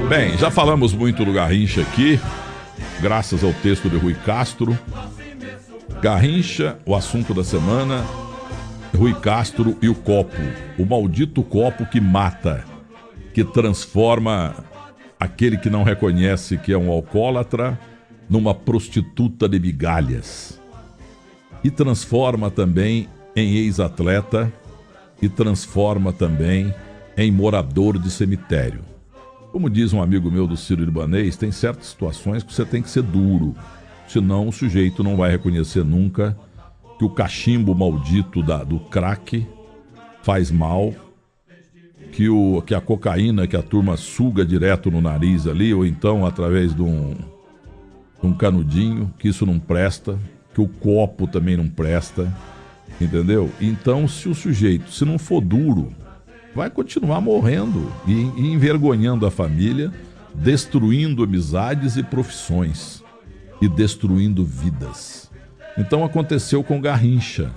Bem, já falamos muito do Garrincha aqui, graças ao texto de Rui Castro. Garrincha, o assunto da semana, Rui Castro e o copo. O maldito copo que mata, que transforma aquele que não reconhece que é um alcoólatra numa prostituta de migalhas. E transforma também em ex-atleta e transforma também em morador de cemitério. Como diz um amigo meu do Sírio-Libanês, tem certas situações que você tem que ser duro, senão o sujeito não vai reconhecer nunca que o cachimbo maldito do crack faz mal, que a cocaína que a turma suga direto no nariz ali, ou então através de um canudinho, que isso não presta, que o copo também não presta, entendeu? Então, se o sujeito, se não for duro, vai continuar morrendo e envergonhando a família, destruindo amizades e profissões e destruindo vidas. Então aconteceu com Garrincha,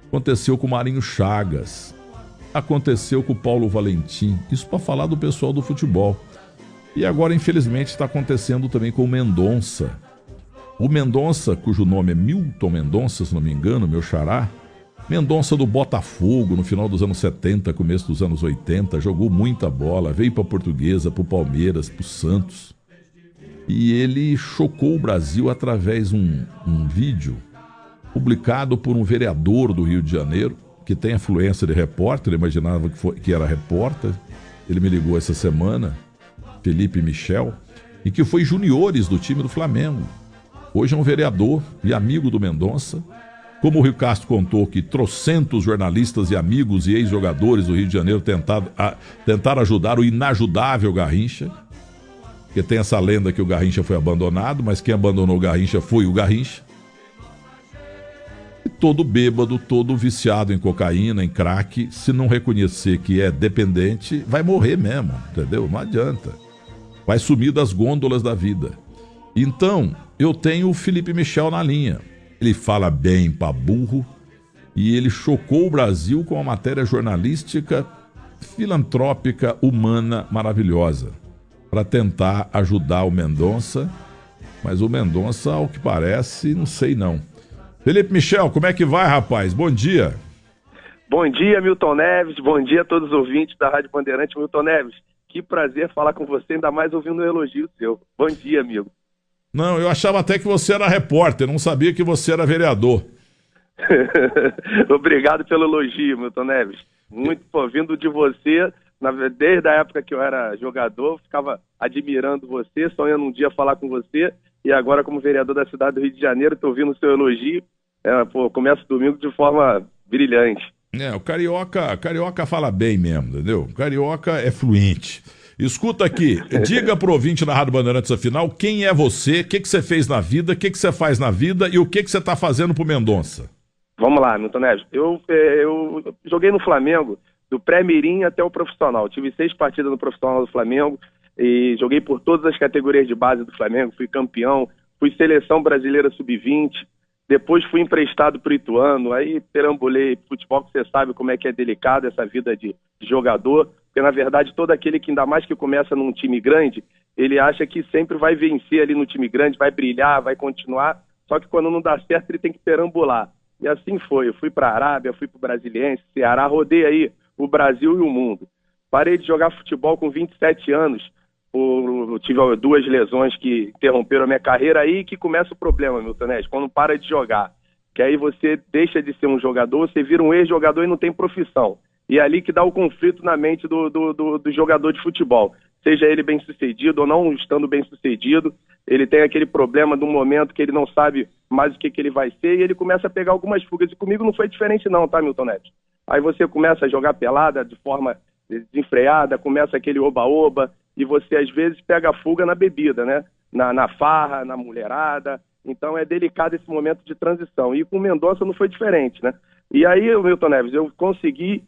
aconteceu com Marinho Chagas, aconteceu com o Paulo Valentim, isso para falar do pessoal do futebol. E agora, infelizmente, está acontecendo também com o Mendonça. O Mendonça, cujo nome é Milton Mendonça, se não me engano, meu xará, Mendonça do Botafogo, no final dos anos 70, começo dos anos 80, jogou muita bola, veio para a Portuguesa, para o Palmeiras, para o Santos. E ele chocou o Brasil através de um vídeo publicado por um vereador do Rio de Janeiro, que tem a fluência de repórter, ele imaginava que era repórter. Ele me ligou essa semana, Felipe Michel, e que foi juniores do time do Flamengo. Hoje é um vereador e amigo do Mendonça. Como o Rui Castro contou que trocentos jornalistas e amigos e ex-jogadores do Rio de Janeiro tentaram ajudar o inajudável Garrincha, porque tem essa lenda que o Garrincha foi abandonado, mas quem abandonou o Garrincha foi o Garrincha. E todo bêbado, todo viciado em cocaína, em crack, se não reconhecer que é dependente, vai morrer mesmo, entendeu? Não adianta. Vai sumir das gôndolas da vida. Então, eu tenho o Felipe Michel na linha. Ele fala bem pra burro e ele chocou o Brasil com uma matéria jornalística, filantrópica, humana, maravilhosa, para tentar ajudar o Mendonça. Mas o Mendonça, ao que parece, não sei não. Felipe Michel, como é que vai, rapaz? Bom dia. Bom dia, Milton Neves. Bom dia a todos os ouvintes da Rádio Bandeirante. Milton Neves, que prazer falar com você, ainda mais ouvindo um elogio seu. Bom dia, amigo. Não, eu achava até que você era repórter, não sabia que você era vereador. Obrigado pelo elogio, Milton Neves. Muito, vindo de você, desde a época que eu era jogador, ficava admirando você, sonhando um dia falar com você, e agora como vereador da cidade do Rio de Janeiro, estou ouvindo o seu elogio, começo domingo de forma brilhante. O carioca fala bem mesmo, entendeu? O carioca é fluente. Escuta aqui, diga pro ouvinte da Rádio Bandeirantes afinal, quem é você, o que você fez na vida, o que você faz na vida e o que você tá fazendo pro Mendonça? Vamos lá, Milton Neves. Eu joguei no Flamengo, do pré-mirim até o profissional. Tive 6 partidas no profissional do Flamengo e joguei por todas as categorias de base do Flamengo. Fui campeão, fui seleção brasileira sub-20, depois fui emprestado pro Ituano, aí perambulei futebol, que você sabe como é que é delicado essa vida de jogador. Porque, na verdade, todo aquele que, ainda mais que começa num time grande, ele acha que sempre vai vencer ali no time grande, vai brilhar, vai continuar, só que quando não dá certo ele tem que perambular. E assim foi, eu fui para a Arábia, fui para o Brasiliense, Ceará, rodei aí o Brasil e o mundo. Parei de jogar futebol com 27 anos, tive 2 lesões que interromperam a minha carreira, aí que começa o problema, Milton Neves, quando para de jogar. Que aí você deixa de ser um jogador, você vira um ex-jogador e não tem profissão. E é ali que dá o conflito na mente do jogador de futebol. Seja ele bem-sucedido ou não estando bem-sucedido, ele tem aquele problema de um momento que ele não sabe mais o que ele vai ser e ele começa a pegar algumas fugas. E comigo não foi diferente não, tá, Milton Neves? Aí você começa a jogar pelada de forma desenfreada, começa aquele oba-oba e você às vezes pega a fuga na bebida, né? Na farra, na mulherada. Então é delicado esse momento de transição. E com o Mendonça não foi diferente, né? E aí, Milton Neves, eu consegui...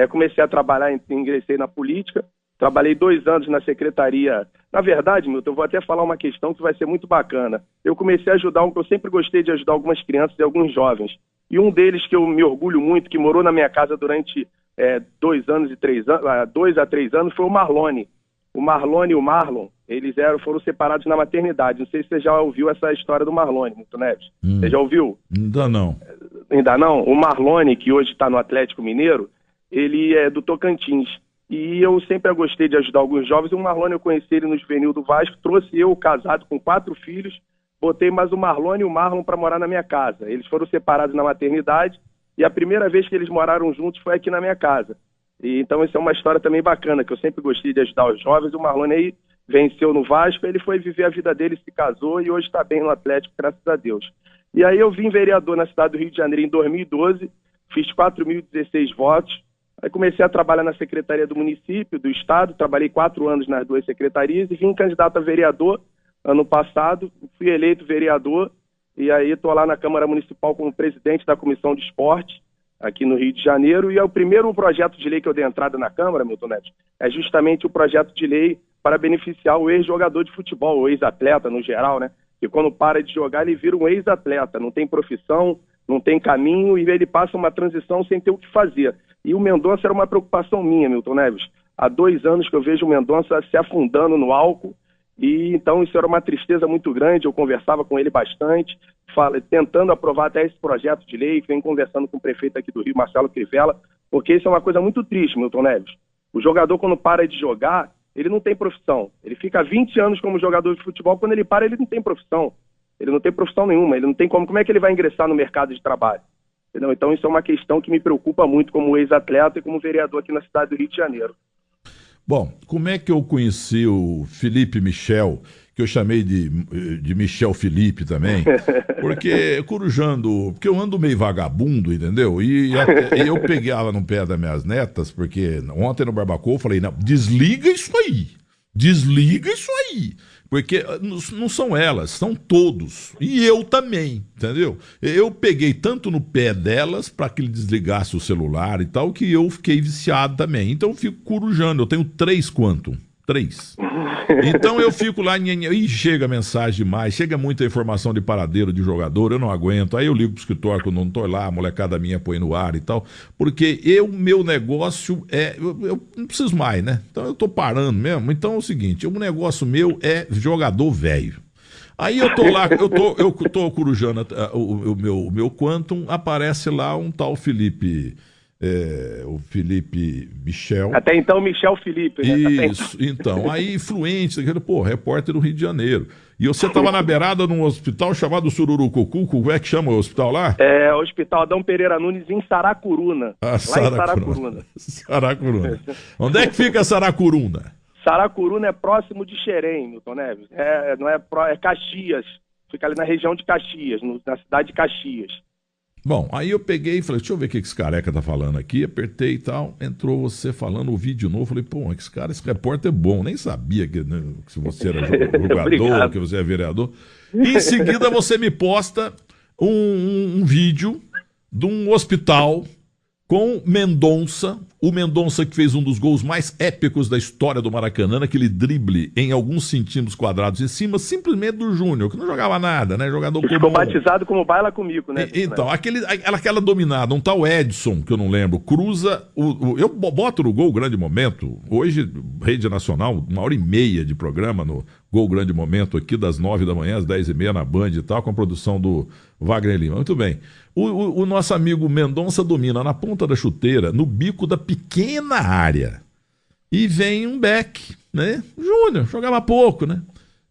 comecei a trabalhar, ingressei na política, trabalhei 2 anos na secretaria. Na verdade, Milton, eu vou até falar uma questão que vai ser muito bacana. Eu comecei a ajudar, eu sempre gostei de ajudar algumas crianças e alguns jovens. E um deles que eu me orgulho muito, que morou na minha casa durante 2 a 3 anos, foi o Marlone. o Marlone e o Marlon, eles foram separados na maternidade. Não sei se você já ouviu essa história do Marlone, Milton Neves. Você já ouviu? Ainda não. Ainda não? O Marlone, que hoje está no Atlético Mineiro, ele é do Tocantins. E eu sempre gostei de ajudar alguns jovens. O Marlone, eu conheci ele no juvenil do Vasco, trouxe eu, casado com 4 filhos, botei mais o Marlone e o Marlon para morar na minha casa. Eles foram separados na maternidade e a primeira vez que eles moraram juntos foi aqui na minha casa. E, então isso é uma história também bacana, que eu sempre gostei de ajudar os jovens. O Marlone aí venceu no Vasco, ele foi viver a vida dele, se casou e hoje está bem no Atlético, graças a Deus. E aí eu vim vereador na cidade do Rio de Janeiro em 2012, fiz 4.016 votos. Aí comecei a trabalhar na Secretaria do Município, do Estado, trabalhei 4 anos nas 2 secretarias e vim candidato a vereador ano passado, fui eleito vereador e aí estou lá na Câmara Municipal como presidente da Comissão de Esporte, aqui no Rio de Janeiro, e é o primeiro projeto de lei que eu dei entrada na Câmara, Milton Neves, é justamente o projeto de lei para beneficiar o ex-jogador de futebol, o ex-atleta no geral, né? Que quando para de jogar ele vira um ex-atleta, não tem profissão, não tem caminho e ele passa uma transição sem ter o que fazer. E o Mendonça era uma preocupação minha, Milton Neves. Há 2 anos que eu vejo o Mendonça se afundando no álcool e então isso era uma tristeza muito grande. Eu conversava com ele bastante, tentando aprovar até esse projeto de lei, venho conversando com o prefeito aqui do Rio, Marcelo Crivella, porque isso é uma coisa muito triste, Milton Neves. O jogador, quando para de jogar, ele não tem profissão. Ele fica 20 anos como jogador de futebol, quando ele para, ele não tem profissão. Ele não tem profissão nenhuma, ele não tem como é que ele vai ingressar no mercado de trabalho? Entendeu? Então isso é uma questão que me preocupa muito como ex-atleta e como vereador aqui na cidade do Rio de Janeiro. Bom, como é que eu conheci o Felipe Michel, que eu chamei de Michel Felipe também, porque porque eu ando meio vagabundo, entendeu? E eu pegava no pé das minhas netas, porque ontem no Barbacoa eu falei, não, desliga isso aí, porque não são elas, são todos, e eu também, entendeu? Eu peguei tanto no pé delas para que ele desligasse o celular e tal, que eu fiquei viciado também, então eu fico corujando, eu tenho 3 Quantum. 3. Então eu fico lá e chega mensagem demais, chega muita informação de paradeiro de jogador, eu não aguento, aí eu ligo pro escritório quando não tô lá, a molecada minha põe no ar e tal, porque meu negócio eu não preciso mais, né? Então eu tô parando mesmo, então é o seguinte, o negócio meu é jogador velho. Aí eu tô lá, eu tô corujando o meu Quantum, aparece lá um tal Felipe... o Felipe Michel. Até então, Michel Felipe, né? Isso, então, aí influente, repórter do Rio de Janeiro. E você estava na beirada num hospital chamado Sururucucu, como é que chama o hospital lá? É o Hospital Adão Pereira Nunes, em Saracuruna. Lá em Saracuruna. Saracuruna. Onde é que fica Saracuruna? Saracuruna é próximo de Xerém, Milton Neves. É Caxias, fica ali na região de Caxias, na cidade de Caxias. Bom, aí eu peguei e falei, deixa eu ver o que esse careca tá falando aqui, apertei e tal, entrou você falando o vídeo novo, falei, pô, esse repórter é bom, nem sabia que se você era jogador, que você é vereador. E em seguida você me posta um vídeo de um hospital com Mendonça, o Mendonça que fez um dos gols mais épicos da história do Maracanã, aquele drible em alguns centímetros quadrados em cima, simplesmente do Júnior, que não jogava nada, né? Jogador comum. Ficou batizado como Baila Comigo, né? Então, aquela dominada, um tal Edson, que eu não lembro, cruza, eu boto no Gol Grande Momento, hoje, Rede Nacional, 1h30 de programa no Gol Grande Momento, aqui das 9 da manhã às 10h30 na Band e tal, com a produção do Wagner Lima. Muito bem. O nosso amigo Mendonça domina na ponta da chuteira, no bico da pequena área. E vem um back, né? Júnior, jogava pouco, né?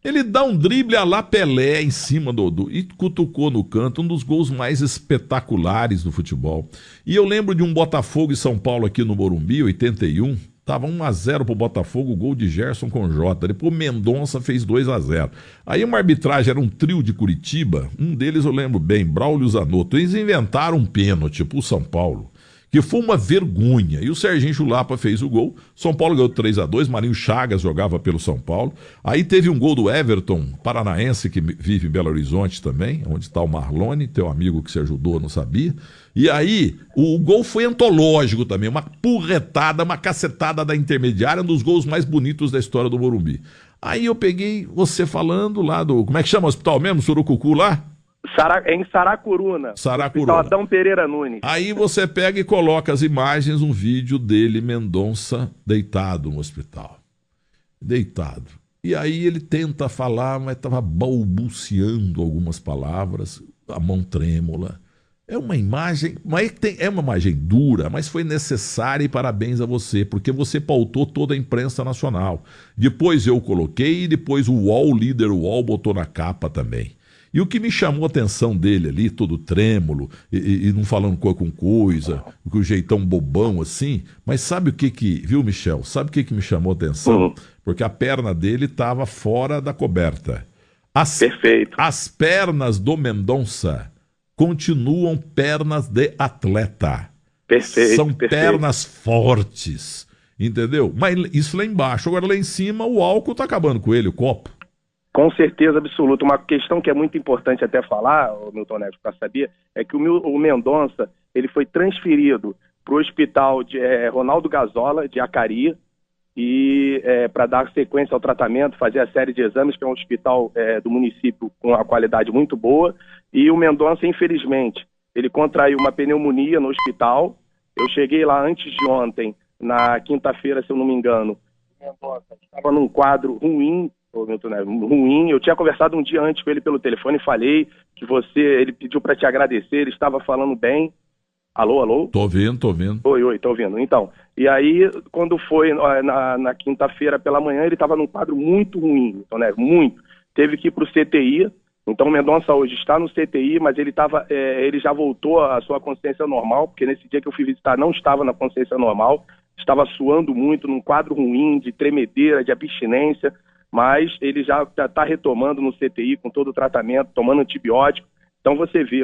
Ele dá um drible a lá Pelé em cima e cutucou no canto, um dos gols mais espetaculares do futebol. E eu lembro de um Botafogo e São Paulo aqui no Morumbi, 81. Tava 1-0 pro Botafogo, gol de Gerson com Jota. Depois o Mendonça fez 2-0. Aí uma arbitragem era um trio de Curitiba, um deles eu lembro bem, Braulio Zanotto. Eles inventaram um pênalti pro São Paulo, que foi uma vergonha. E o Serginho Chulapa fez o gol. São Paulo ganhou 3-2, Marinho Chagas jogava pelo São Paulo. Aí teve um gol do Everton, paranaense, que vive em Belo Horizonte também, onde está o Marlone, teu amigo que se ajudou, não sabia. E aí, o gol foi antológico também, uma porretada, uma cacetada da intermediária, um dos gols mais bonitos da história do Morumbi. Aí eu peguei você falando lá do... Como é que chama o hospital mesmo? Surucucu lá? Em Saracuruna. Saracuruna. Hospital Adão Pereira Nunes. Aí você pega e coloca as imagens, um vídeo dele, Mendonça, deitado no hospital. deitado. E aí ele tenta falar, mas estava balbuciando algumas palavras, a mão trêmula. É uma imagem, é uma imagem dura, mas foi necessária e parabéns a você, porque você pautou toda a imprensa nacional. Depois eu coloquei e depois o UOL, o líder UOL, botou na capa também. E o que me chamou a atenção dele ali, todo trêmulo, e não falando com coisa, com um jeitão bobão assim, mas sabe o viu, Michel? Sabe o que me chamou a atenção? Porque a perna dele estava fora da coberta. Perfeito. As pernas do Mendonça continuam pernas de atleta. Perfeito. São pernas fortes, entendeu? Mas isso lá embaixo. Agora lá em cima o álcool está acabando com ele, o copo. Com certeza absoluta. Uma questão que é muito importante até falar, Milton Neves, para saber, é que o Mendonça ele foi transferido para o hospital de Ronaldo Gazola, de Acari, e para dar sequência ao tratamento, fazer a série de exames, que é um hospital do município com uma qualidade muito boa. E o Mendonça, infelizmente, ele contraiu uma pneumonia no hospital. Eu cheguei lá antes de ontem, na quinta-feira, se eu não me engano. O Mendonça estava num quadro ruim, ruim. Eu tinha conversado um dia antes com ele pelo telefone e falei que ele pediu para te agradecer, ele estava falando bem. Alô, alô? Tô ouvindo. Oi, tô ouvindo. Então, e aí, quando foi na quinta-feira pela manhã, ele estava num quadro muito ruim, então, né, muito. Teve que ir para o CTI, então o Mendonça hoje está no CTI, mas ele já voltou à sua consciência normal, porque nesse dia que eu fui visitar não estava na consciência normal, estava suando muito, num quadro ruim, de tremedeira, de abstinência, mas ele já está retomando no CTI com todo o tratamento, tomando antibiótico. Então você vê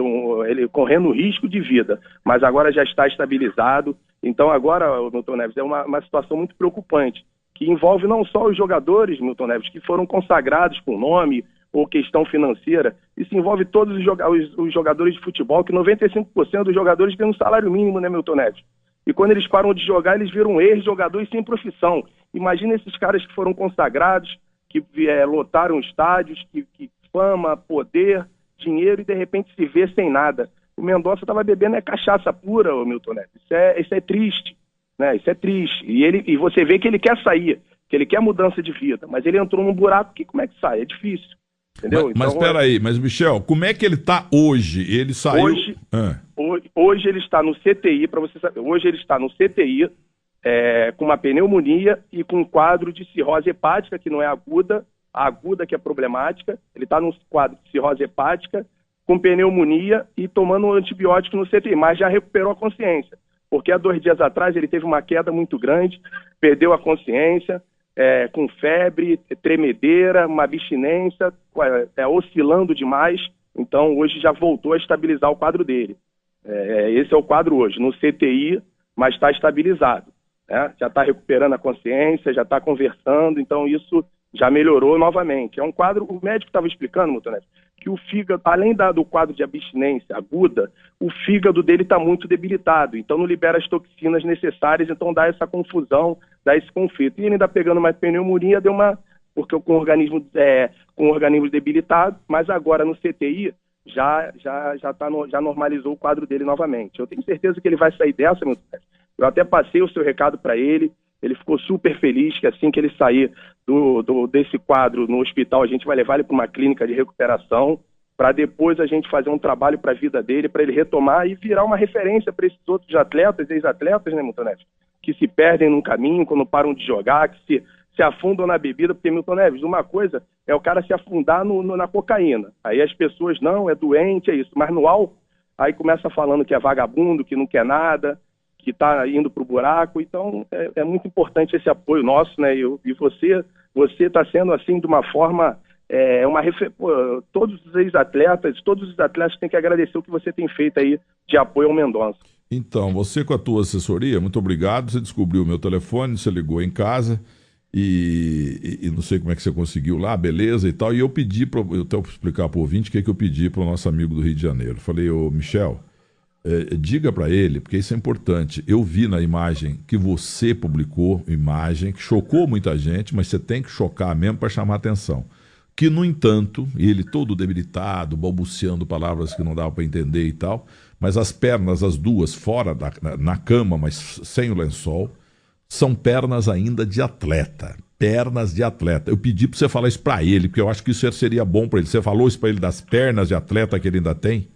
ele correndo risco de vida, mas agora já está estabilizado. Então agora, Milton Neves, é uma situação muito preocupante, que envolve não só os jogadores, Milton Neves, que foram consagrados com nome ou questão financeira, isso envolve todos os jogadores de futebol, que 95% dos jogadores têm um salário mínimo, né, Milton Neves? E quando eles param de jogar, eles viram ex-jogadores sem profissão. Imagina esses caras que foram consagrados, que lotaram estádios, que fama, poder, dinheiro, e de repente se vê sem nada. O Mendonça estava bebendo cachaça pura, Milton Neves. Isso é triste, né? Isso é triste. E você vê que ele quer sair, que ele quer mudança de vida, mas ele entrou num buraco que como é que sai? É difícil. Entendeu? Mas espera aí, Michel, como é que ele está hoje? Ele saiu... Hoje ele está no CTI, para você saber. Hoje ele está no CTI, com uma pneumonia e com um quadro de cirrose hepática, que não é aguda, a aguda que é problemática. Ele está num quadro de cirrose hepática, com pneumonia e tomando antibiótico no CTI, mas já recuperou a consciência, porque há 2 dias atrás ele teve uma queda muito grande, perdeu a consciência, com febre, tremedeira, uma abstinência, oscilando demais. Então hoje já voltou a estabilizar o quadro dele. Esse é o quadro hoje, no CTI, mas está estabilizado, né? Já está recuperando a consciência, já está conversando, então isso já melhorou novamente. É um quadro, o médico estava explicando, Mutonete, que o fígado, além do quadro de abstinência aguda, o fígado dele está muito debilitado, então não libera as toxinas necessárias, então dá essa confusão, dá esse conflito. E ele ainda pegando mais pneumonia, porque com o organismo debilitado, mas agora no CTI já normalizou o quadro dele novamente. Eu tenho certeza que ele vai sair dessa, meu Deus. Eu até passei o seu recado para ele, ele ficou super feliz que assim que ele sair desse quadro no hospital, a gente vai levar ele para uma clínica de recuperação, para depois a gente fazer um trabalho para a vida dele, para ele retomar e virar uma referência para esses outros atletas, ex-atletas, né, Milton Neves, que se perdem no caminho quando param de jogar, que se afundam na bebida, porque, Milton Neves, uma coisa é o cara se afundar na cocaína. Aí as pessoas, não, é doente, é isso. Mas no álcool, aí começa falando que é vagabundo, que não quer nada, que está indo para o buraco. Então, é muito importante esse apoio nosso, né? E você está sendo, assim, de uma forma... todos os ex-atletas têm que agradecer o que você tem feito aí de apoio ao Mendonça. Então, você com a tua assessoria, muito obrigado. Você descobriu o meu telefone, você ligou em casa... E não sei como é que você conseguiu lá, beleza e tal. E eu pedi, eu até vou explicar para o ouvinte o que é que eu pedi para o nosso amigo do Rio de Janeiro. Falei, ô Michel, diga para ele, porque isso é importante. Eu vi na imagem que você publicou, imagem que chocou muita gente, mas você tem que chocar mesmo para chamar atenção. Que, no entanto, ele todo debilitado, balbuciando palavras que não dava para entender e tal, mas as pernas, as duas, fora na cama, mas sem o lençol, são pernas ainda de atleta. pernas de atleta. Eu pedi para você falar isso para ele, porque eu acho que isso seria bom para ele. Você falou isso para ele das pernas de atleta que ele ainda tem?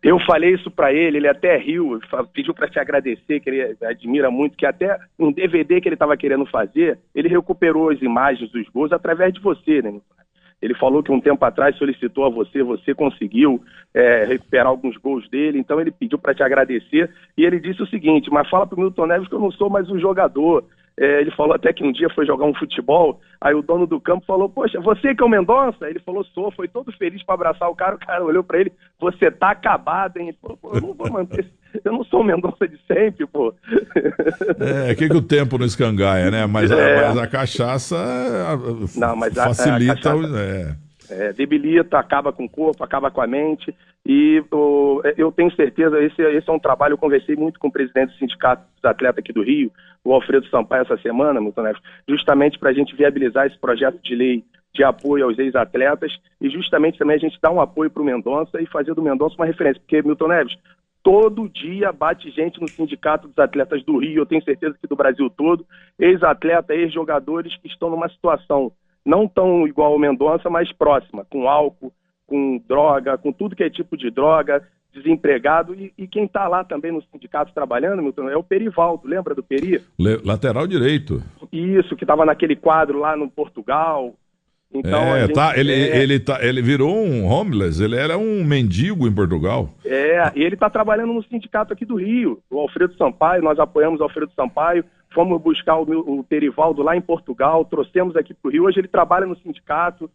Eu falei isso para ele até riu, pediu para te agradecer, que ele admira muito, que até um DVD que ele estava querendo fazer, ele recuperou as imagens dos gols através de você, né? Ele falou que um tempo atrás solicitou a você conseguiu recuperar alguns gols dele, então ele pediu para te agradecer, e ele disse o seguinte: mas fala para o Milton Neves que eu não sou mais um jogador. Ele falou até que um dia foi jogar um futebol, aí o dono do campo falou: poxa, você que é o Mendonça? Ele falou: sou, foi todo feliz para abraçar o cara olhou para ele: você tá acabado, hein? Ele falou: pô, eu não vou manter, eu não sou o Mendonça de sempre, pô. Que o tempo não escangaia, né? Mas a cachaça facilita. A cachaça, debilita, acaba com o corpo, acaba com a mente, e eu tenho certeza, esse é um trabalho, eu conversei muito com o presidente do Sindicato dos Atletas aqui do Rio, o Alfredo Sampaio, essa semana, Milton Neves, justamente para a gente viabilizar esse projeto de lei de apoio aos ex-atletas, e justamente também a gente dar um apoio para o Mendonça e fazer do Mendonça uma referência, porque, Milton Neves, todo dia bate gente no Sindicato dos Atletas do Rio, eu tenho certeza que do Brasil todo, ex-atleta, ex-jogadores que estão numa situação não tão igual ao Mendonça, mas próxima, com álcool, com droga, com tudo que é tipo de droga, desempregado, e quem está lá também no sindicato trabalhando, Milton, é o Perivaldo, lembra do Peri? Lateral direito. Isso, que estava naquele quadro lá no Portugal. Então, ele virou um homeless, ele era um mendigo em Portugal. E ele está trabalhando no sindicato aqui do Rio, o Alfredo Sampaio, nós apoiamos o Alfredo Sampaio, fomos buscar o Perivaldo lá em Portugal, trouxemos aqui para o Rio, hoje ele trabalha no sindicato,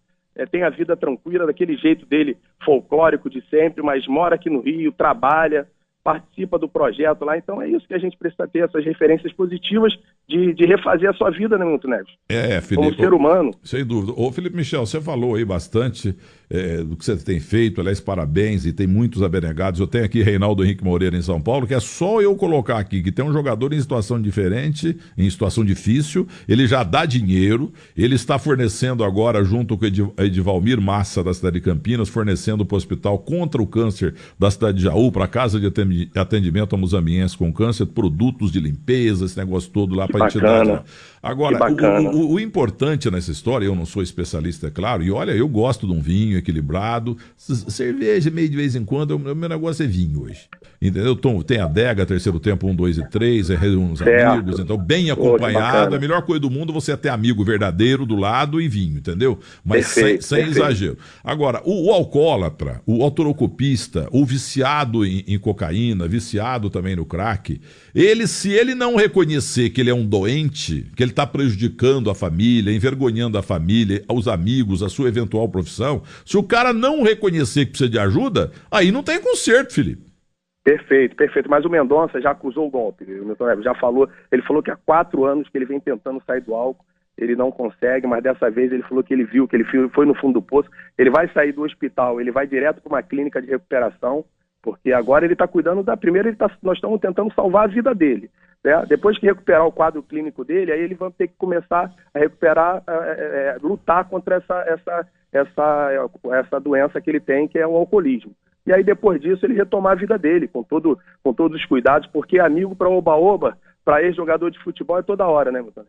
tem a vida tranquila, daquele jeito dele folclórico de sempre, mas mora aqui no Rio, trabalha, participa do projeto lá, então é isso que a gente precisa ter, essas referências positivas de refazer a sua vida, né, Milton Neves? Felipe, como ser humano. Sem dúvida. Ô, Felipe Michel, você falou aí bastante do que você tem feito, aliás, parabéns, e tem muitos abnegados. Eu tenho aqui Reinaldo Henrique Moreira em São Paulo, que é só eu colocar aqui, que tem um jogador em situação diferente, em situação difícil, ele já dá dinheiro, ele está fornecendo agora, junto com o Edivalmir Massa, da cidade de Campinas, fornecendo para o Hospital contra o Câncer da cidade de Jaú, para a Casa de Atendimento a Muzambienses com Câncer, produtos de limpeza, esse negócio todo lá para a entidade. Agora, o importante nessa história, eu não sou especialista, é claro, e olha, eu gosto de um vinho equilibrado, cerveja meio de vez em quando, o meu negócio é vinho hoje, entendeu? Tem a adega, terceiro tempo 1, 2 e 3, reúne os amigos, então bem acompanhado, a melhor coisa do mundo é você ter amigo verdadeiro do lado e vinho, entendeu? Mas sem exagero. Agora, o alcoólatra, o autorocopista, o viciado em cocaína, viciado também no crack, se ele não reconhecer que ele é um doente, que ele está prejudicando a família, envergonhando a família, os amigos, a sua eventual profissão, se o cara não reconhecer que precisa de ajuda, aí não tem conserto, Felipe. Perfeito. Mas o Mendonça já acusou o golpe, o Milton Neves já falou, ele falou que há 4 anos que ele vem tentando sair do álcool, ele não consegue, mas dessa vez ele falou que ele viu, que ele foi no fundo do poço, ele vai sair do hospital, ele vai direto para uma clínica de recuperação, porque agora ele está cuidando primeiro nós estamos tentando salvar a vida dele, né? Depois que recuperar o quadro clínico dele, aí ele vai ter que começar a recuperar, lutar contra essa doença que ele tem, que é o alcoolismo. E aí depois disso ele retomar a vida dele, com todos os cuidados, porque amigo para oba-oba, para ex-jogador de futebol é toda hora, né, Milton?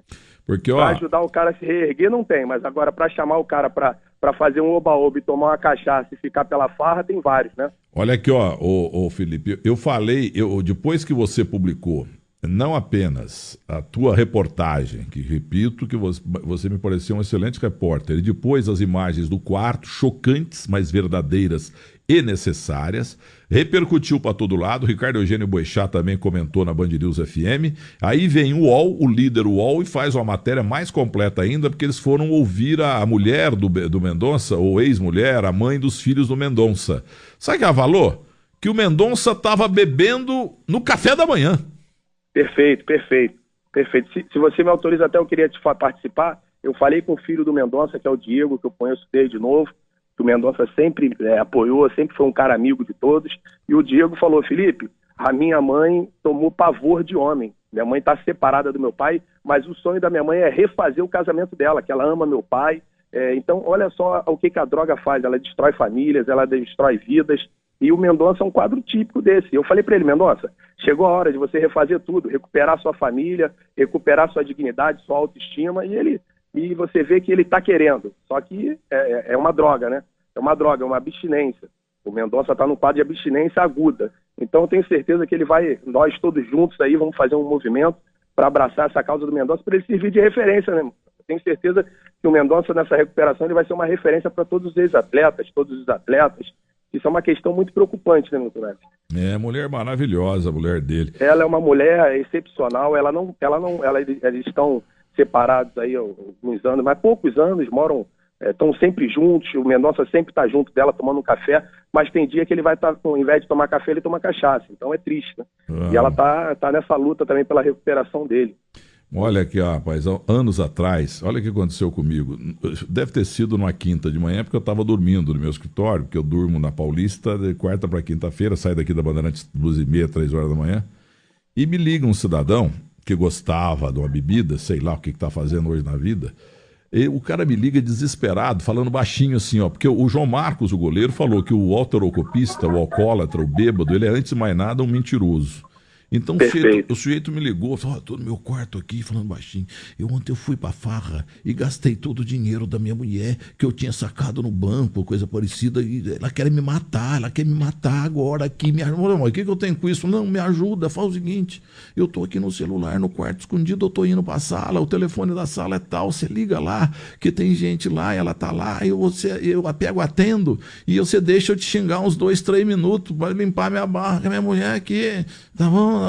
Para ajudar o cara a se reerguer não tem, mas agora para chamar o cara para fazer um oba-oba e tomar uma cachaça e ficar pela farra, tem vários, né? Olha aqui, ô Felipe, eu falei, depois que você publicou, não apenas a tua reportagem, que repito que você me pareceu um excelente repórter, e depois as imagens do quarto, chocantes, mas verdadeiras e necessárias, repercutiu para todo lado. Ricardo Eugênio Boechat também comentou na Band News FM. Aí vem o UOL, o líder UOL, e faz uma matéria mais completa ainda, porque eles foram ouvir a mulher do Mendonça, ou ex-mulher, a mãe dos filhos do Mendonça. Sabe o que ela falou? Que o Mendonça estava bebendo no café da manhã. Perfeito. Se você me autoriza, até eu queria te participar. Eu falei com o filho do Mendonça, que é o Diego, que eu conheço desde novo, que o Mendonça sempre apoiou, sempre foi um cara amigo de todos, e o Diego falou: Felipe, a minha mãe tomou pavor de homem, minha mãe está separada do meu pai, mas o sonho da minha mãe é refazer o casamento dela, que ela ama meu pai, então olha só o que a droga faz, ela destrói famílias, ela destrói vidas, e o Mendonça é um quadro típico desse. Eu falei para ele: Mendonça, chegou a hora de você refazer tudo, recuperar sua família, recuperar sua dignidade, sua autoestima, e ele e você vê que ele está querendo. Só que é uma droga, né? É uma droga, é uma abstinência. O Mendonça está no quadro de abstinência aguda. Então eu tenho certeza que ele vai, nós todos juntos aí, vamos fazer um movimento para abraçar essa causa do Mendonça, para ele servir de referência, né? Eu tenho certeza que o Mendonça, nessa recuperação, ele vai ser uma referência para todos os ex-atletas, todos os atletas. Isso é uma questão muito preocupante, né, Milton Neves? Mulher maravilhosa, a mulher dele. Ela é uma mulher excepcional, eles estão separados aí há alguns anos, mas poucos anos, estão sempre juntos, o Mendonça sempre está junto dela tomando um café, mas tem dia que ele vai estar, ao invés de tomar café, ele toma cachaça, então é triste, né? E ela tá nessa luta também pela recuperação dele. Olha aqui, rapaz, anos atrás, olha o que aconteceu comigo. Deve ter sido numa quinta de manhã, porque eu estava dormindo no meu escritório, porque eu durmo na Paulista de quarta para quinta-feira, saio daqui da Bandeirantes 2h30, 3 horas da manhã, e me liga um cidadão que gostava de uma bebida, sei lá o que está fazendo hoje na vida, e o cara me liga desesperado, falando baixinho assim, ó, porque o João Marcos, o goleiro, falou que o alterocopista, o alcoólatra, o bêbado, ele é antes de mais nada um mentiroso. Então o sujeito me ligou, falou, tô no meu quarto aqui, falando baixinho. Ontem eu fui pra farra e gastei todo o dinheiro da minha mulher, que eu tinha sacado no banco, coisa parecida, e ela quer me matar agora aqui. O que eu tenho com isso? Não, me ajuda, faz o seguinte, eu tô aqui no celular, no quarto escondido, eu tô indo pra sala, o telefone da sala é tal, você liga lá, que tem gente lá, ela tá lá, eu pego, atendo, e você deixa eu te xingar uns 2, 3 minutos, vai limpar minha barra, que a minha mulher aqui, tá bom,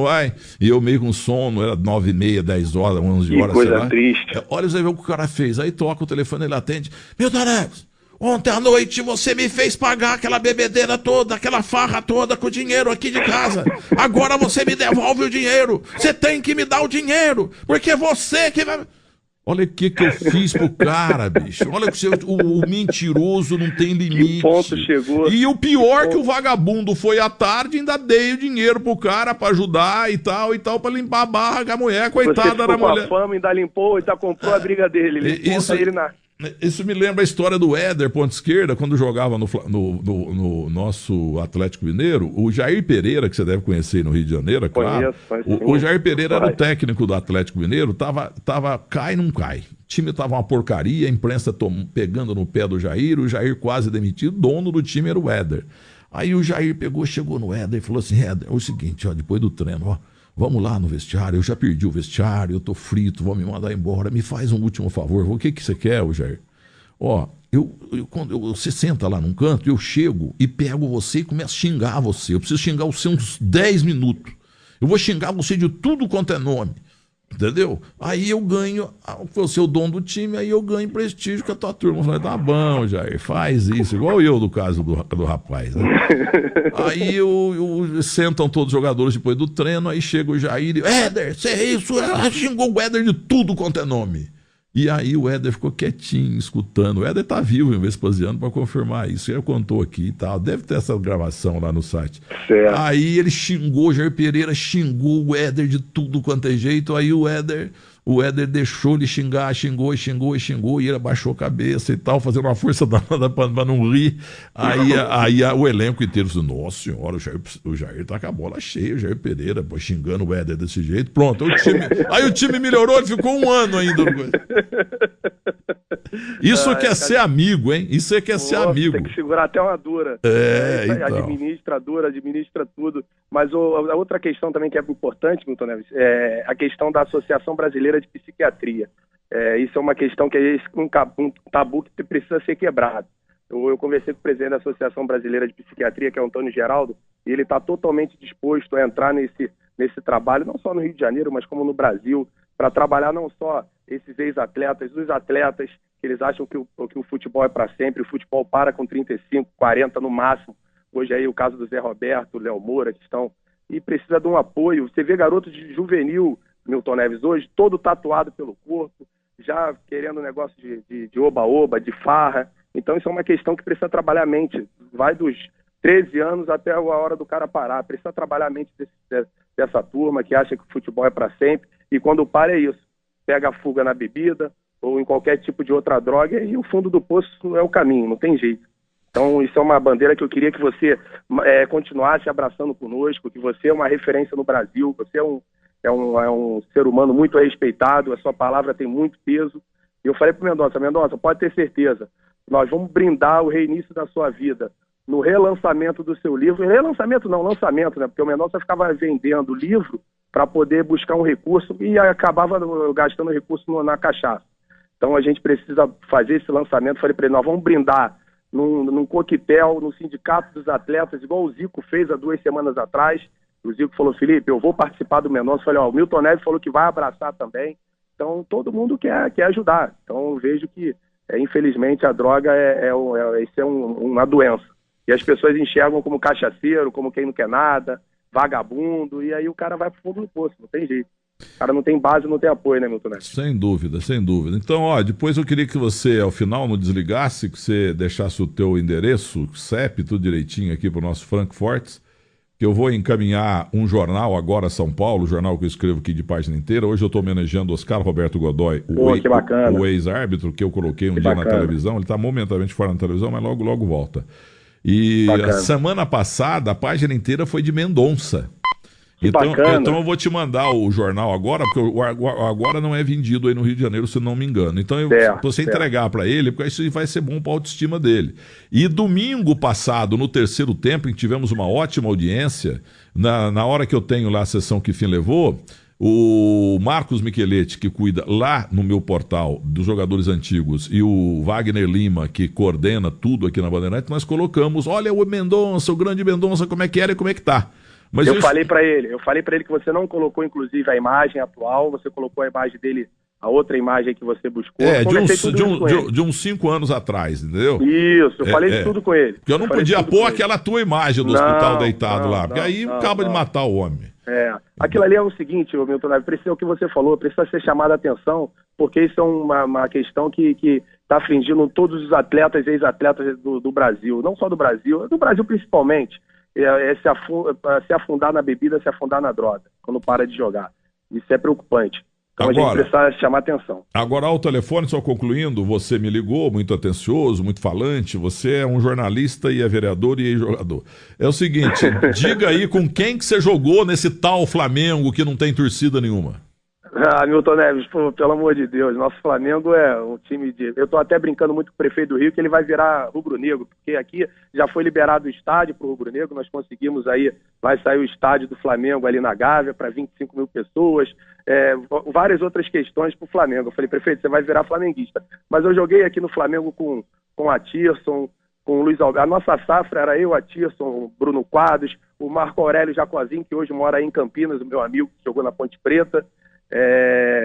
vai. E eu meio com sono, era 9h30, 10 horas, 11 horas, sei lá. Coisa triste. Olha, você vê o que o cara fez. Aí toca o telefone, ele atende. Milton Neves, ontem à noite você me fez pagar aquela bebedeira toda, aquela farra toda com o dinheiro aqui de casa. Agora você me devolve o dinheiro. Você tem que me dar o dinheiro, porque você que vai... Olha o que eu fiz pro cara, bicho. Olha que o mentiroso não tem limite. Que ponto chegou. E o pior que o vagabundo foi à tarde e ainda dei o dinheiro pro cara pra ajudar e tal, pra limpar a barra com a mulher, coitada da mulher. Você ficou com a fama, ainda limpou, ainda comprou a briga dele. Isso me lembra a história do Éder, ponta esquerda, quando jogava no nosso Atlético Mineiro. O Jair Pereira, que você deve conhecer no Rio de Janeiro, é claro. O Jair Pereira era o técnico do Atlético Mineiro, tava cai, não cai. O time tava uma porcaria, a imprensa pegando no pé do Jair, o Jair quase demitido, o dono do time era o Éder. Aí o Jair chegou no Éder e falou assim, Éder, é o seguinte, ó, depois do treino, ó, vamos lá no vestiário, eu já perdi o vestiário, eu tô frito, vão me mandar embora, me faz um último favor. O que você quer, Jair? Ó, quando você senta lá num canto, eu chego e pego você e começo a xingar você. Eu preciso xingar você uns 10 minutos. Eu vou xingar você de tudo quanto é nome. Entendeu? Aí eu ganho, você é o dono do time, aí eu ganho prestígio com a tua turma. Eu falei, tá bom, Jair, faz isso, igual eu do caso do rapaz, né? Aí sentam todos os jogadores depois do treino, aí chega o Jair e Éder, você é isso? Xingou o Éder de tudo quanto é nome. E aí o Éder ficou quietinho, escutando. O Éder tá vivo em Vespasiano para confirmar isso. Ele contou aqui e tal. Deve ter essa gravação lá no site. Certo. Aí ele xingou, o Jair Pereira xingou o Éder de tudo quanto é jeito. Aí o Éder deixou ele xingar, xingou, e ele abaixou a cabeça e tal, fazendo uma força danada para não rir. Aí o elenco inteiro disse, nossa senhora, o Jair tá com a bola cheia, o Jair Pereira, pô, xingando o Éder desse jeito. Pronto, aí o time melhorou, ele ficou um ano ainda. Isso quer ser amigo, hein? Isso quer ser amigo. Tem que segurar até uma dura. Então. Administra tudo. Mas a outra questão também que é importante, Milton Neves, é a questão da Associação Brasileira de Psiquiatria. Isso é uma questão que é um tabu que precisa ser quebrado. Eu conversei com o presidente da Associação Brasileira de Psiquiatria, que é o Antônio Geraldo, e ele está totalmente disposto a entrar nesse trabalho, não só no Rio de Janeiro, mas como no Brasil, para trabalhar não só esses ex-atletas, os atletas que eles acham que o futebol é para sempre, o futebol para com 35, 40 no máximo. Hoje aí o caso do Zé Roberto, o Léo Moura, que estão... E precisa de um apoio. Você vê garotos de juvenil, Milton Neves, hoje, todo tatuado pelo corpo, já querendo negócio de oba-oba, de farra. Então isso é uma questão que precisa trabalhar a mente. Vai dos 13 anos até a hora do cara parar. Precisa trabalhar a mente dessa turma que acha que o futebol é para sempre. E quando para é isso. Pega a fuga na bebida ou em qualquer tipo de outra droga e o fundo do poço é o caminho, não tem jeito. Então isso é uma bandeira que eu queria que você continuasse abraçando conosco, que você é uma referência no Brasil, você é é um ser humano muito respeitado, a sua palavra tem muito peso. E eu falei para o Mendonça, pode ter certeza, nós vamos brindar o reinício da sua vida no relançamento do seu livro. Relançamento não, lançamento, né? Porque o Mendonça ficava vendendo livro para poder buscar um recurso e acabava gastando recurso na cachaça. Então a gente precisa fazer esse lançamento. Falei para ele, nós vamos brindar num coquetel, no Sindicato dos Atletas, igual o Zico fez há 2 semanas atrás. O Zico falou, Felipe, eu vou participar do Mendonça. Falei, o Milton Neves falou que vai abraçar também. Então todo mundo quer ajudar. Então eu vejo que, infelizmente, a droga é uma doença. E as pessoas enxergam como cachaceiro, como quem não quer nada, vagabundo, e aí o cara vai pro fundo do poço, não tem jeito. O cara não tem base, não tem apoio, né, Milton Neves? Sem dúvida, sem dúvida. Então, depois eu queria que você, ao final, não desligasse, que você deixasse o teu endereço, CEP, tudo direitinho aqui pro nosso Frankfortes, que eu vou encaminhar um jornal agora, São Paulo, jornal que eu escrevo aqui de página inteira. Hoje eu estou homenageando Oscar Roberto Godoy, o ex-árbitro que eu coloquei um dia na televisão. Ele está momentaneamente fora na televisão, mas logo, logo volta. E a semana passada a página inteira foi de Mendonça. Então eu vou te mandar o jornal agora, porque o agora não é vendido aí no Rio de Janeiro, se não me engano. Então você entregar para ele, porque isso vai ser bom para a autoestima dele. E domingo passado, no terceiro tempo, em que tivemos uma ótima audiência, na hora que eu tenho lá a sessão Que Fim Levou, o Marcos Micheletti, que cuida lá no meu portal dos jogadores antigos, e o Wagner Lima, que coordena tudo aqui na Bandeirante, nós colocamos, olha o Mendonça, o grande Mendonça, como é que era e como é que tá. Mas eu falei para ele que você não colocou, inclusive, a imagem atual, você colocou a imagem dele, a outra imagem que você buscou. De uns 5 anos atrás, entendeu? Isso, eu falei de tudo com ele. Porque eu não podia pôr aquela tua imagem do hospital deitado lá, porque aí acaba de matar o homem. Aquilo ali é o seguinte, Milton Neves, precisa o que você falou, precisa ser chamada a atenção, porque isso é uma questão que está afligindo todos os atletas e ex-atletas do Brasil, não só do Brasil principalmente. Se afundar na bebida, se afundar na droga, quando para de jogar. Isso é preocupante. Então a gente precisa chamar atenção. Agora, ao telefone, só concluindo, você me ligou, muito atencioso, muito falante, você é um jornalista e é vereador e ex-jogador. É o seguinte, diga aí com quem que você jogou nesse tal Flamengo que não tem torcida nenhuma. Milton Neves, pelo amor de Deus, nosso Flamengo é um time de... Eu tô até brincando muito com o prefeito do Rio que ele vai virar rubro-negro, porque aqui já foi liberado o estádio pro rubro-negro, nós conseguimos aí, vai sair o estádio do Flamengo ali na Gávea para 25 mil pessoas, várias outras questões pro Flamengo. Eu falei, prefeito, você vai virar flamenguista. Mas eu joguei aqui no Flamengo com a Tirson, com o Luiz Alberto. A nossa safra era eu, a Tirson, o Bruno Quadros, o Marco Aurélio Jacozinho, que hoje mora aí em Campinas, o meu amigo que jogou na Ponte Preta.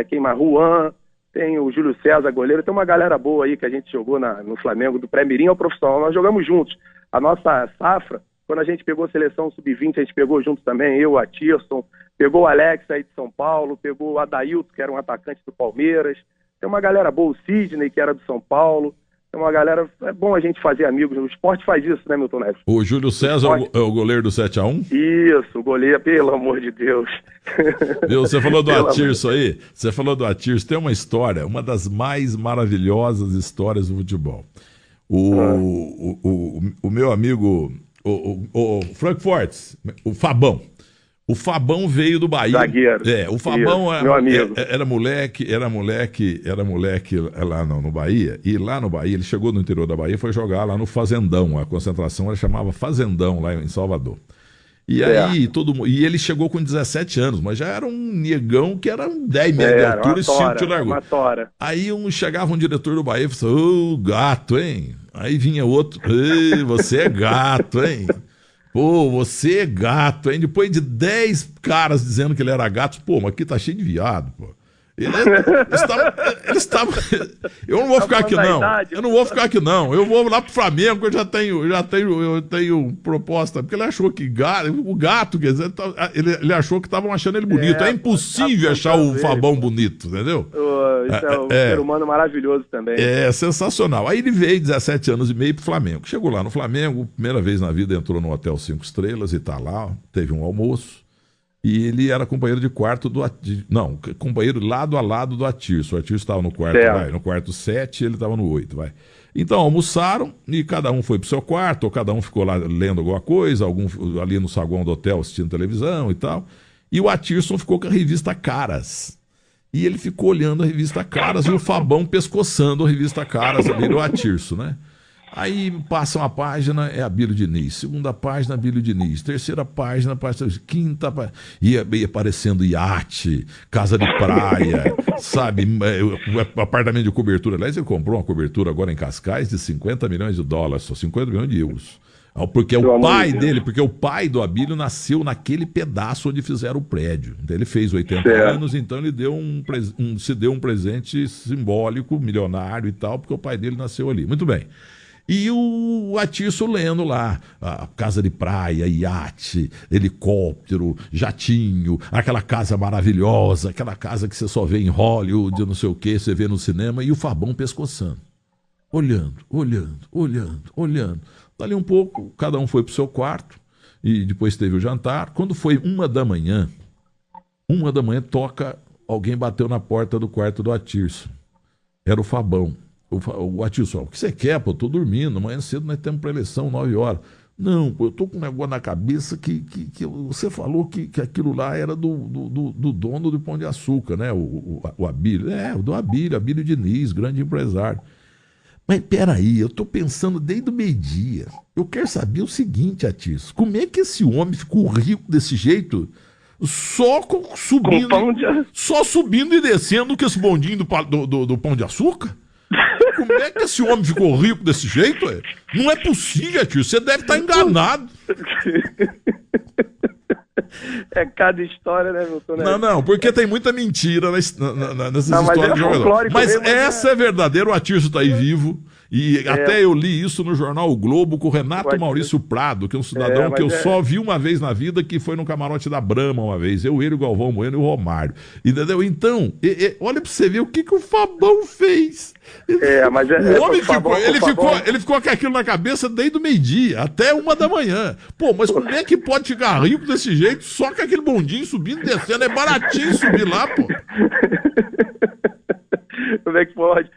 Quem mais? Juan, tem o Júlio César, goleiro, tem uma galera boa aí que a gente jogou no Flamengo, do pré-mirim ao profissional, nós jogamos juntos. A nossa safra, quando a gente pegou a seleção sub-20, a gente pegou junto também, eu, a Tirson, pegou o Alex aí de São Paulo, pegou o Adailton, que era um atacante do Palmeiras, tem uma galera boa, o Sidney, que era do São Paulo. É uma galera, é bom a gente fazer amigos, o esporte faz isso, né, Milton Neves? O Júlio César é o goleiro do 7-1? Isso, o goleiro, pelo amor de Deus. Você falou do Atirso aí, tem uma história, uma das mais maravilhosas histórias do futebol. O meu amigo, o Frankfortes, o Fabão. O Fabão veio do Bahia. Zagueiro. O Fabão meu amigo. Era moleque lá no Bahia. E lá no Bahia, ele chegou no interior da Bahia e foi jogar lá no Fazendão. A concentração ela chamava Fazendão, lá em Salvador. E aí, e ele chegou com 17 anos, mas já era um negão que era 10 metros de altura e 5 te largou. Aí chegava um diretor do Bahia e falou, gato, hein? Aí vinha outro, você é gato, hein? Pô, você é gato, hein? Depois de 10 caras dizendo que ele era gato, pô, mas aqui tá cheio de viado, pô. Eles estavam. Eu não vou ficar aqui, não. Eu não vou ficar aqui, não. Eu vou lá pro Flamengo, eu tenho proposta. Porque ele achou que o gato, quer dizer, ele achou que estavam achando ele bonito. É impossível achar o Fabão bonito, entendeu? Isso é um ser humano maravilhoso também. É sensacional. Aí ele veio 17 anos e meio pro Flamengo. Chegou lá no Flamengo, primeira vez na vida entrou no Hotel 5 Estrelas e tá lá, teve um almoço. E ele era companheiro de quarto companheiro lado a lado do Atirso. O Atirso estava no quarto, no quarto 7 e ele estava no 8, vai. Então almoçaram e cada um foi pro seu quarto, ou cada um ficou lá lendo alguma coisa, algum ali no saguão do hotel assistindo televisão e tal. E o Atirson ficou com a revista Caras. E ele ficou olhando a revista Caras e o Fabão pescoçando a revista Caras ali do Atirson, né? Aí passa uma página, é Abílio Diniz. Segunda página, Abílio Diniz. Terceira página, quinta página. Ia aparecendo iate, casa de praia, sabe? Apartamento de cobertura. Aliás, ele comprou uma cobertura agora em Cascais de 50 milhões de dólares, só 50 milhões de euros. Porque o pai dele, porque o pai do Abílio nasceu naquele pedaço onde fizeram o prédio. Então ele fez 80 anos, então ele deu se deu um presente simbólico, milionário e tal, porque o pai dele nasceu ali. Muito bem. E o Atirson lendo lá, a casa de praia, iate, helicóptero, jatinho, aquela casa maravilhosa, aquela casa que você só vê em Hollywood, não sei o que, você vê no cinema, e o Fabão pescoçando. Olhando. Dali um pouco, cada um foi para o seu quarto, e depois teve o jantar. Quando foi 1h, toca, alguém bateu na porta do quarto do Atirson. Era o Fabão. O Atirson, o que você quer, pô? Eu tô dormindo, amanhã cedo nós temos para eleição, 9 horas. Não, pô, eu tô com um negócio na cabeça que você falou que aquilo lá era do dono do Pão de Açúcar, né? O Abílio. O do Abílio Diniz, grande empresário. Mas peraí, eu tô pensando desde o meio-dia. Eu quero saber o seguinte, Atirson, como é que esse homem ficou rico desse jeito? Só subindo e descendo com esse bondinho do Pão de Açúcar? Como é que esse homem ficou rico desse jeito? Não é possível, tio. Você deve estar enganado. É cada história, né, Milton? Não, porque tem muita mentira nessas histórias de jogador. Mas essa é verdadeira, o Atirson está aí vivo. E até eu li isso no jornal O Globo com o Renato Maurício Prado, que é um cidadão que eu só vi uma vez na vida, que foi no camarote da Brahma uma vez. Ele, o Galvão Bueno e o Romário. Entendeu? Então, olha pra você ver o que o Fabão fez. O homem ele ficou com aquilo na cabeça desde o meio-dia até 1h. Pô, mas como é que pode ficar rico desse jeito só com aquele bondinho subindo e descendo? É baratinho subir lá, pô. Como é que pode?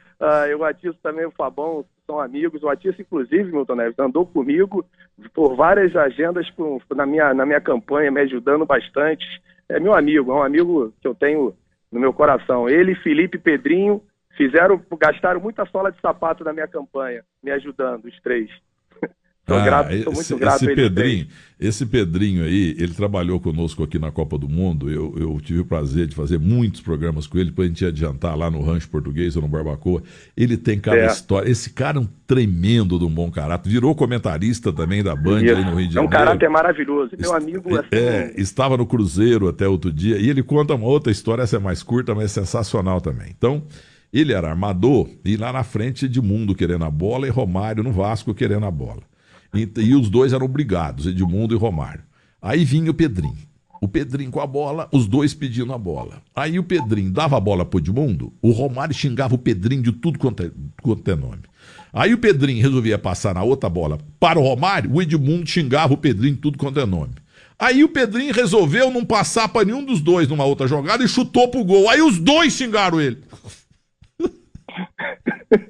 O Atirson também, o Fabão, são amigos. O Atirson, inclusive, Milton Neves, andou comigo por várias agendas na minha campanha, me ajudando bastante. É meu amigo, é um amigo que eu tenho no meu coração. Ele, Felipe e Pedrinho gastaram muita sola de sapato na minha campanha, me ajudando, os três. Sou muito grato a ele. Esse Pedrinho aí, ele trabalhou conosco aqui na Copa do Mundo. Eu tive o prazer de fazer muitos programas com ele, depois a gente ia adiantar lá no Rancho Português ou no Barbacoa. Ele tem cada história. Esse cara é um tremendo de um bom caráter. Virou comentarista também da Band ali no Rio de Janeiro. É um caráter maravilhoso. Meu amigo estava no Cruzeiro até outro dia. E ele conta uma outra história, essa é mais curta, mas é sensacional também. Então, ele era armador e lá na frente Edmundo querendo a bola e Romário no Vasco querendo a bola. E os dois eram obrigados, Edmundo e Romário. Aí vinha o Pedrinho com a bola, os dois pedindo a bola. Aí o Pedrinho dava a bola pro Edmundo, o Romário xingava o Pedrinho de tudo quanto é nome. Aí o Pedrinho resolvia passar na outra bola para o Romário, o Edmundo xingava o Pedrinho de tudo quanto é nome. Aí o Pedrinho resolveu não passar para nenhum dos dois numa outra jogada e chutou pro gol. Aí os dois xingaram ele.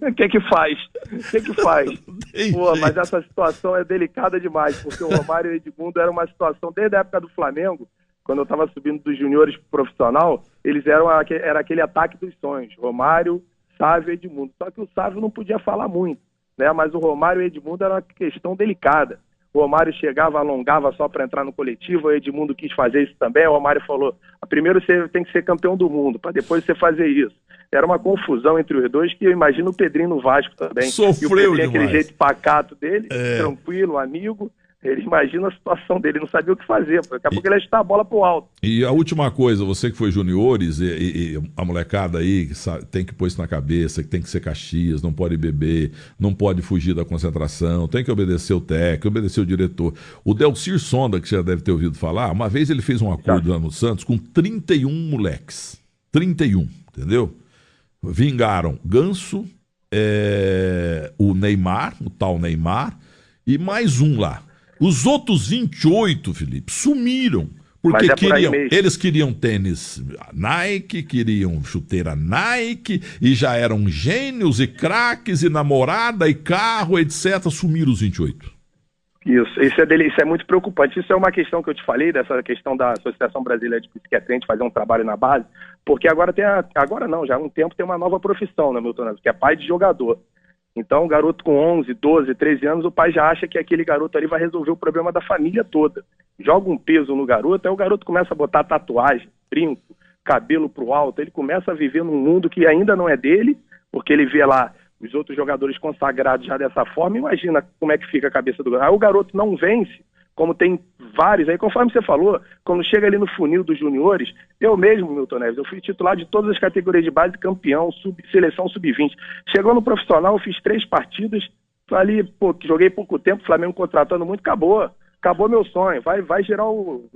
O que faz? Pô, mas essa situação é delicada demais, porque o Romário e o Edmundo era uma situação, desde a época do Flamengo, quando eu estava subindo dos juniores pro profissional, eles era aquele ataque dos sonhos, Romário, Sávio e Edmundo. Só que o Sávio não podia falar muito, né? Mas o Romário e o Edmundo era uma questão delicada. O Romário chegava, alongava só para entrar no coletivo, o Edmundo quis fazer isso também, o Romário falou, primeiro você tem que ser campeão do mundo, para depois você fazer isso. Era uma confusão entre os dois, que eu imagino o Pedrinho no Vasco também. Sofreu e o Pedrinho, demais. Aquele jeito pacato dele, tranquilo, amigo, ele imagina a situação dele, não sabia o que fazer, daqui a pouco ele ia chutar a bola pro alto. E a última coisa, você que foi juniores, e a molecada aí que tem que pôr isso na cabeça, que tem que ser Caxias, não pode beber, não pode fugir da concentração, tem que obedecer o técnico, obedecer o diretor. O Delcir Sonda, que você já deve ter ouvido falar, uma vez ele fez um acordo lá no Santos com 31 moleques. 31, entendeu? Vingaram Ganso, o Neymar, o tal Neymar, e mais lá. Os outros 28, Felipe, sumiram. Porque eles queriam tênis Nike, queriam chuteira Nike, e já eram gênios e craques, e namorada, e carro, etc. Sumiram os 28. Isso é muito preocupante. Isso é uma questão que eu te falei, dessa questão da Associação Brasileira de Psiquiatria, de fazer um trabalho na base, porque agora já há um tempo tem uma nova profissão, né, Milton Neves, que é pai de jogador. Então, o garoto com 11, 12, 13 anos, o pai já acha que aquele garoto ali vai resolver o problema da família toda. Joga um peso no garoto, aí o garoto começa a botar tatuagem, brinco, cabelo pro alto, ele começa a viver num mundo que ainda não é dele, porque ele vê lá os outros jogadores consagrados já dessa forma. Imagina como é que fica a cabeça do garoto. Aí o garoto não vence, como tem vários aí, conforme você falou, quando chega ali no funil dos juniores, eu mesmo, Milton Neves, eu fui titular de todas as categorias de base, campeão, seleção sub-20. Chegou no profissional, eu fiz 3 partidas, ali, joguei pouco tempo, Flamengo contratando muito, acabou meu sonho, vai gerar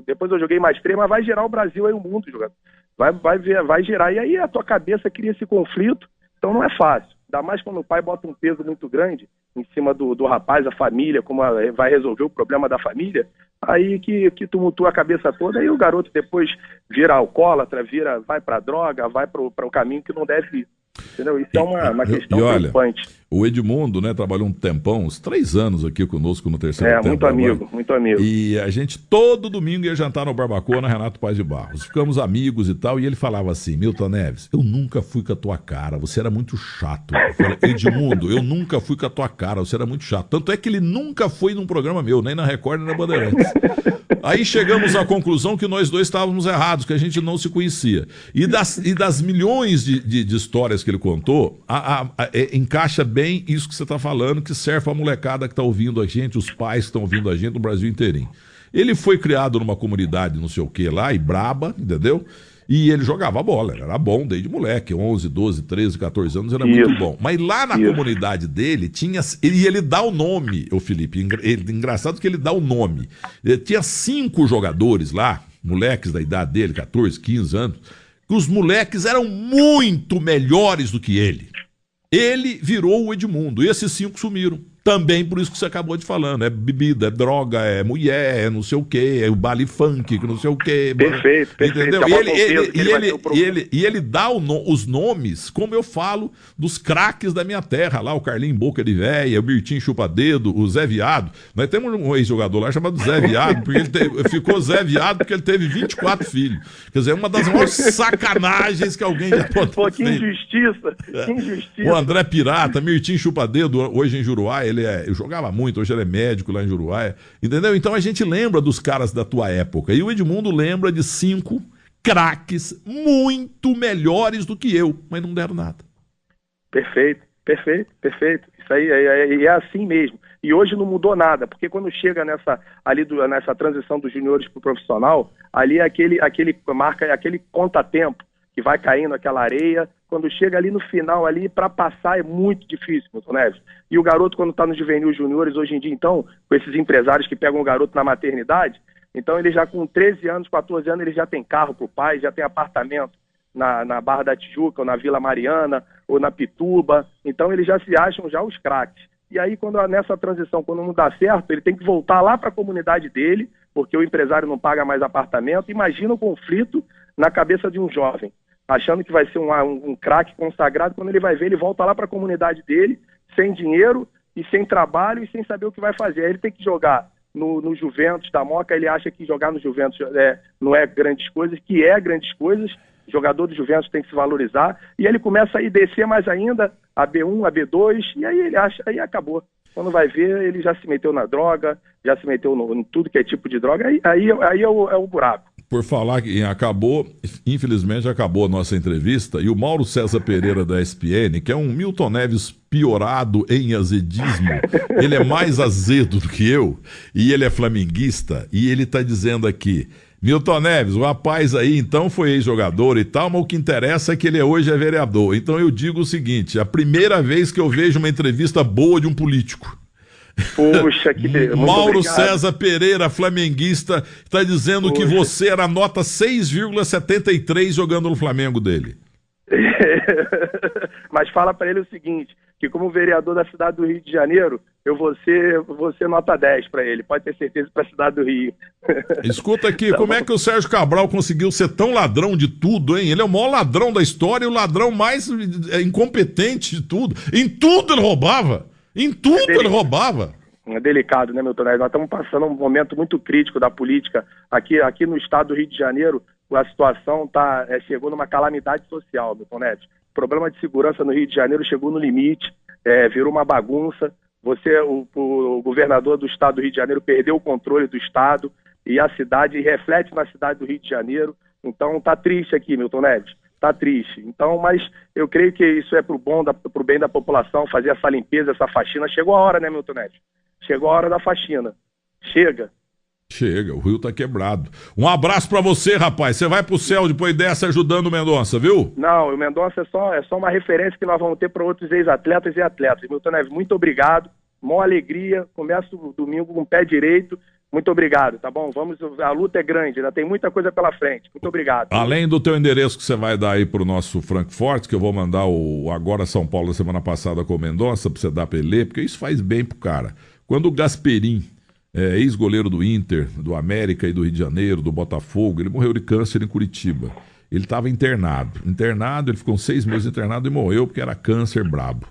depois eu joguei mais 3, mas vai gerar o Brasil aí, o mundo, jogador. Vai gerar, e aí a tua cabeça cria esse conflito, então não é fácil. Ainda mais quando o pai bota um peso muito grande em cima do rapaz, a família, como vai resolver o problema da família, aí que tumultua a cabeça toda, e o garoto depois vira alcoólatra, vai pra droga, vai para o caminho que não deve ir. Entendeu? Isso é uma questão preocupante. O Edmundo, né, trabalhou um tempão, uns 3 anos aqui conosco no terceiro tempo. Muito amigo. E a gente todo domingo ia jantar no Barbacoa, na Renato Paz de Barros. Ficamos amigos e tal, e ele falava assim: Milton Neves, eu nunca fui com a tua cara, você era muito chato. Eu falei: Edmundo, eu nunca fui com a tua cara, você era muito chato. Tanto é que ele nunca foi num programa meu, nem na Record, nem na Bandeirantes. Aí chegamos à conclusão que nós dois estávamos errados, que a gente não se conhecia. E das milhões de histórias que ele contou, encaixa bem isso que você está falando, que serve para a molecada que está ouvindo a gente, os pais que estão ouvindo a gente no Brasil inteirinho. Ele foi criado numa comunidade não sei o que lá, e braba, entendeu? E ele jogava bola, ele era bom desde moleque, 11, 12, 13, 14 anos, era muito bom. Mas lá na comunidade dele, ele dá o nome, o Felipe, engraçado que ele dá o nome. Tinha 5 jogadores lá, moleques da idade dele, 14, 15 anos, que os moleques eram muito melhores do que ele. Ele virou o Edmundo, e esses 5 sumiram. Também por isso que você acabou de falando, é bebida, é droga, é mulher, é não sei o quê, é o baile funk, que não sei o quê. Perfeito. Entendeu? E ele dá os nomes, como eu falo, dos craques da minha terra, lá o Carlinho Boca de Véia, o Mirtinho Chupa-Dedo, o Zé Viado. Nós temos um ex-jogador lá chamado Zé Viado, porque ficou Zé Viado porque ele teve 24 filhos. Quer dizer, é uma das maiores sacanagens que alguém já pode fazer. Que injustiça, que injustiça. O André Pirata, Mirtinho Chupa-Dedo, hoje em Juruá, eu jogava muito, hoje ele é médico lá em Juruá, entendeu? Então a gente lembra dos caras da tua época, e o Edmundo lembra de 5 craques muito melhores do que eu, mas não deram nada. Perfeito. Isso aí é assim mesmo. E hoje não mudou nada, porque quando chega nessa transição dos juniores para o profissional, ali é aquele conta-tempo que vai caindo aquela areia. Quando chega ali no final, ali para passar é muito difícil, Milton Neves. E o garoto, quando está no juvenil juniores, hoje em dia, então, com esses empresários que pegam o garoto na maternidade, então ele já com 13 anos, 14 anos, ele já tem carro pro pai, já tem apartamento na Barra da Tijuca, ou na Vila Mariana, ou na Pituba. Então eles já se acham já os craques. E aí, nessa transição, quando não dá certo, ele tem que voltar lá para a comunidade dele, porque o empresário não paga mais apartamento. Imagina o conflito na cabeça de um jovem, achando que vai ser um craque consagrado. Quando ele vai ver, ele volta lá para a comunidade dele, sem dinheiro e sem trabalho e sem saber o que vai fazer. Aí ele tem que jogar no Juventus da Moca, ele acha que jogar no Juventus não é grandes coisas, que é grandes coisas. O jogador do Juventus tem que se valorizar, e ele começa a ir descer mais ainda, a B1, a B2, e aí ele acha, aí acabou. Quando vai ver, ele já se meteu na droga, já se meteu em tudo que é tipo de droga, aí é o buraco. Por falar que acabou, infelizmente acabou a nossa entrevista, e o Mauro César Pereira da ESPN, que é um Milton Neves piorado em azedismo, ele é mais azedo do que eu, e ele é flamenguista, e ele está dizendo aqui: Milton Neves, o rapaz aí então foi ex-jogador e tal, mas o que interessa é que ele hoje é vereador. Então eu digo o seguinte: é a primeira vez que eu vejo uma entrevista boa de um político. Poxa, que Mauro César Pereira, flamenguista, está dizendo que você era nota 6,73 jogando no Flamengo dele. Mas fala para ele o seguinte, que como vereador da cidade do Rio de Janeiro, eu vou ser nota 10 para ele, pode ter certeza, para a cidade do Rio. Escuta aqui, como é que o Sérgio Cabral conseguiu ser tão ladrão de tudo, hein? Ele é o maior ladrão da história e o ladrão mais incompetente de tudo. Em tudo ele roubava. Em tudo ele roubava. É delicado, né, Milton Neves? Nós estamos passando um momento muito crítico da política. Aqui no estado do Rio de Janeiro, a situação chegou numa calamidade social, Milton Neves. O problema de segurança no Rio de Janeiro chegou no limite, virou uma bagunça. O governador do estado do Rio de Janeiro perdeu o controle do estado e a cidade reflete na cidade do Rio de Janeiro. Então tá triste aqui, Milton Neves. Tá triste. Então, mas eu creio que isso é pro bem da população, fazer essa limpeza, essa faxina. Chegou a hora, né, Milton Neves? Chegou a hora da faxina. Chega, o Rio tá quebrado. Um abraço pra você, rapaz. Você vai pro céu depois dessa ajudando o Mendonça, viu? Não, o Mendonça é só uma referência que nós vamos ter para outros ex-atletas e atletas. Milton Neves, muito obrigado. Mó alegria. Começo o domingo com o pé direito. Muito obrigado, tá bom? A luta é grande, ainda tem muita coisa pela frente. Muito obrigado. Além do teu endereço que você vai dar aí pro nosso Frankfurt, que eu vou mandar o Agora São Paulo da semana passada com o Mendonça, pra você dar pra ele ler, porque isso faz bem pro cara. Quando o Gasperim, ex-goleiro do Inter, do América e do Rio de Janeiro, do Botafogo, ele morreu de câncer em Curitiba. Ele estava internado, ele ficou 6 meses internado e morreu porque era câncer brabo.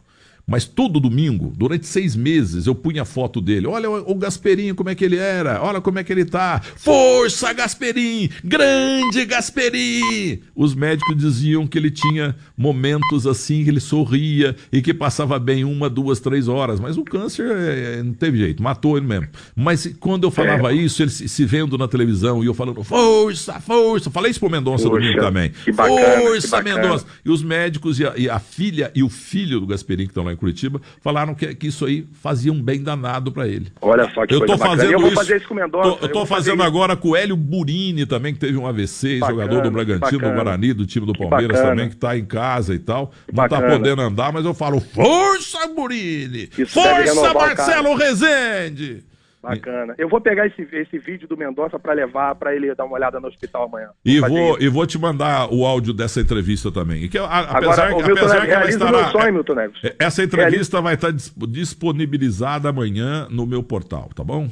Mas todo domingo, durante 6 meses, eu punha foto dele. Olha o Gasperim, como é que ele era. Olha como é que ele tá. Força, Gasperim! Grande Gasperim! Os médicos diziam que ele tinha momentos assim, que ele sorria e que passava bem 1, 2, 3 horas. Mas o câncer não teve jeito, matou ele mesmo. Mas quando eu falava isso, ele se vendo na televisão e eu falando, força, força. Falei isso pro Mendonça domingo também. Que bacana, força, Mendonça! E os médicos e a filha e o filho do Gasperim, que estão lá em Curitiba, falaram que isso aí fazia um bem danado pra ele. Olha só que coisa bacana. Eu vou fazer isso com o Mendonça. Eu tô fazendo agora com o Hélio Burini também, que teve um AVC, jogador do Bragantino, do Guarani, do time do Palmeiras também, que tá em casa e tal. Não tá podendo andar, mas eu falo, força, Burini! Força, Marcelo Rezende! Bacana. Eu vou pegar esse vídeo do Mendonça para levar para ele dar uma olhada no hospital amanhã. E vou te mandar o áudio dessa entrevista também. Que, apesar que vai estar meu sonho, Milton Neves. Essa entrevista vai estar disponibilizada amanhã no meu portal, tá bom?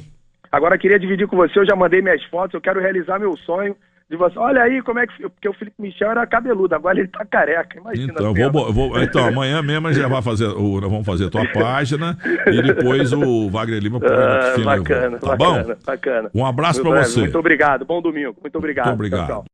Agora queria dividir com você, eu já mandei minhas fotos, eu quero realizar meu sonho de você. Olha aí como é que... Porque o Felipe Michel era cabeludo, agora ele tá careca, imagina. Então, amanhã mesmo a gente já vai fazer, nós vamos fazer a tua página e depois o Wagner Lima põe bacana, tá bacana, bom? Bacana. Um abraço para você. Muito obrigado, bom domingo. Muito obrigado. Muito obrigado. Tchau, tchau.